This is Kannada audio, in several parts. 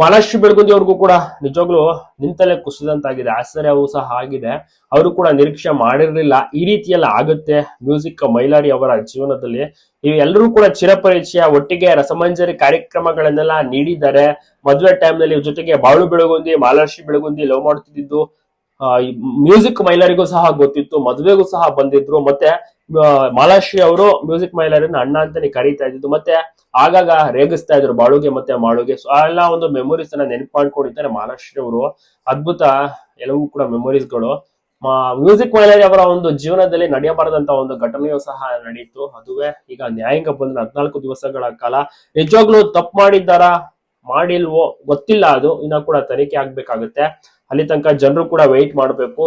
ಮಹಾಲಕ್ಷ್ಮಿ ಬೆಳಗುಂದಿ ಅವ್ರಿಗೂ ಕೂಡ ನಿಜವಾಗ್ಲೂ ನಿಂತಲ್ಲೇ ಕುಸಿದಂತಾಗಿದೆ, ಆಶ್ಚರ್ಯವೂ ಸಹ ಆಗಿದೆ. ಅವರು ಕೂಡ ನಿರೀಕ್ಷೆ ಮಾಡಿರ್ಲಿಲ್ಲ ಈ ರೀತಿಯೆಲ್ಲ ಆಗುತ್ತೆ ಮ್ಯೂಸಿಕ್ ಮೈಲಾರಿ ಅವರ ಜೀವನದಲ್ಲಿ. ಎಲ್ಲರೂ ಕೂಡ ಚಿರಪರಿಚಯ, ಒಟ್ಟಿಗೆ ರಸಮಂಜರಿ ಕಾರ್ಯಕ್ರಮಗಳನ್ನೆಲ್ಲ ನೀಡಿದ್ದಾರೆ. ಮದುವೆ ಟೈಮ್ ನಲ್ಲಿ ಜೊತೆಗೆ ಬಾಳು ಬೆಳಗುಂದಿ ಮಹಾಲಕ್ಷ್ಮಿ ಬೆಳಗುಂದಿ ಲವ್ ಮಾಡ್ತಿದ್ದು ಮ್ಯೂಸಿಕ್ ಮೈಲಾರಿಗೂ ಸಹ ಗೊತ್ತಿತ್ತು, ಮದುವೆಗೂ ಸಹ ಬಂದಿದ್ರು. ಮತ್ತೆ ಮಹಾಲಕ್ಷ್ಮಿ ಅವರು ಮ್ಯೂಸಿಕ್ ಮೈಲಾರಿನ ಅಣ್ಣ ಅಂತಾನೆ ಕರೀತಾ ಇದ್ದಿದ್ದು. ಮತ್ತೆ ಆಗಾಗ ರೇಗಿಸ್ತಾ ಇದ್ರು ಬಾಳುಗೆ ಮತ್ತೆ ಮಾಳುಗೆ. ಸೊ ಆ ಎಲ್ಲ ಒಂದು ಮೆಮೊರೀಸ್ ಅನ್ನ ನೆನಪು ಮಾಡ್ಕೊಂಡಿದ್ದಾರೆ ಮಹಾಲಕ್ಷ್ಮಿ ಅವರು. ಅದ್ಭುತ ಎಲ್ಲವೂ ಕೂಡ ಮೆಮೊರೀಸ್ಗಳು. ಮ್ಯೂಸಿಕ್ ಮೈಲಾರಿ ಅವರ ಒಂದು ಜೀವನದಲ್ಲಿ ನಡೆಯಬಾರದಂತ ಒಂದು ಘಟನೆಯೂ ಸಹ ನಡೀತು. ಅದುವೇ ಈಗ ನ್ಯಾಯಾಂಗ ಬಂದ 14 ದಿವಸಗಳ ಕಾಲ ನಿಜವಾಗ್ಲೂ ತಪ್ಪು ಮಾಡಿದ್ದಾರಾ ಮಾಡಿಲ್ವೋ ಗೊತ್ತಿಲ್ಲ, ಅದು ಇನ್ನ ಕೂಡ ತನಿಖೆ ಆಗ್ಬೇಕಾಗುತ್ತೆ. ಅಲ್ಲಿ ತನಕ ಜನರು ಕೂಡ ವೆಯ್ಟ್ ಮಾಡಬೇಕು.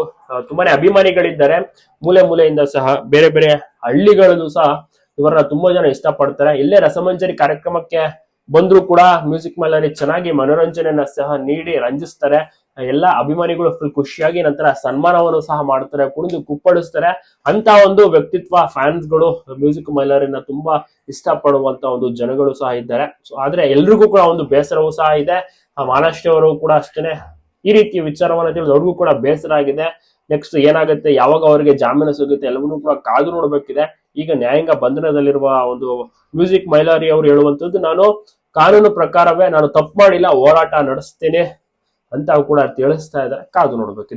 ತುಂಬಾನೇ ಅಭಿಮಾನಿಗಳಿದ್ದಾರೆ ಮೂಲೆ ಮೂಲೆಯಿಂದ ಸಹ, ಬೇರೆ ಬೇರೆ ಹಳ್ಳಿಗಳಲ್ಲೂ ಸಹ ಇವರನ್ನ ತುಂಬಾ ಜನ ಇಷ್ಟಪಡ್ತಾರೆ. ಇಲ್ಲೇ ರಸಮಂಜರಿ ಕಾರ್ಯಕ್ರಮಕ್ಕೆ ಬಂದ್ರು ಕೂಡ ಮ್ಯೂಸಿಕ್ ಮೈಲಾರಿ ಚೆನ್ನಾಗಿ ಮನೋರಂಜನೆಯನ್ನ ಸಹ ನೀಡಿ ರಂಜಿಸ್ತಾರೆ. ಎಲ್ಲಾ ಅಭಿಮಾನಿಗಳು ಫುಲ್ ಖುಷಿಯಾಗಿ ನಂತರ ಸನ್ಮಾನವನ್ನು ಸಹ ಮಾಡ್ತಾರೆ, ಕುಣಿದು ಕುಪ್ಪಳಿಸ್ತಾರೆ. ಅಂತ ಒಂದು ವ್ಯಕ್ತಿತ್ವ ಫ್ಯಾನ್ಸ್ಗಳು ಮ್ಯೂಸಿಕ್ ಮೈಲಾರಿನ ತುಂಬಾ ಇಷ್ಟಪಡುವಂತ ಒಂದು ಜನಗಳು ಸಹ ಇದ್ದಾರೆ. ಸೊ ಆದ್ರೆ ಎಲ್ರಿಗೂ ಕೂಡ ಒಂದು ಬೇಸರವೂ ಸಹ ಇದೆ. ಮಹಾಲಕ್ಷ್ಮಿ ಅವರು ಕೂಡ ಅಷ್ಟೇನೆ ಈ ರೀತಿ ವಿಚಾರವನ್ನ ತಿಳಿದು ಅವ್ರಿಗೂ ಕೂಡ ಬೇಸರ ಆಗಿದೆ. ನೆಕ್ಸ್ಟ್ ಏನಾಗುತ್ತೆ, ಯಾವಾಗ ಅವರಿಗೆ ಜಾಮೀನು ಸಿಗುತ್ತೆ ಎಲ್ಲವನ್ನೂ ಕೂಡ ಕಾದು ನೋಡ್ಬೇಕಿದೆ. ಈಗ ನ್ಯಾಯಾಂಗ ಬಂಧನದಲ್ಲಿರುವ ಒಂದು ಮ್ಯೂಸಿಕ್ ಮೈಲಾರಿ ಅವರು ಹೇಳುವಂತದ್ದು, ನಾನು ಕಾನೂನು ಪ್ರಕಾರವೇ ನಾನು ತಪ್ಪು ಮಾಡಿಲ್ಲ, ಹೋರಾಟ ನಡೆಸ್ತೇನೆ ಅಂತ ಕೂಡ ತಿಳಿಸ್ತಾ ಇದ್ದಾರೆ. ಕಾದು ನೋಡ್ಬೇಕಿದೆ.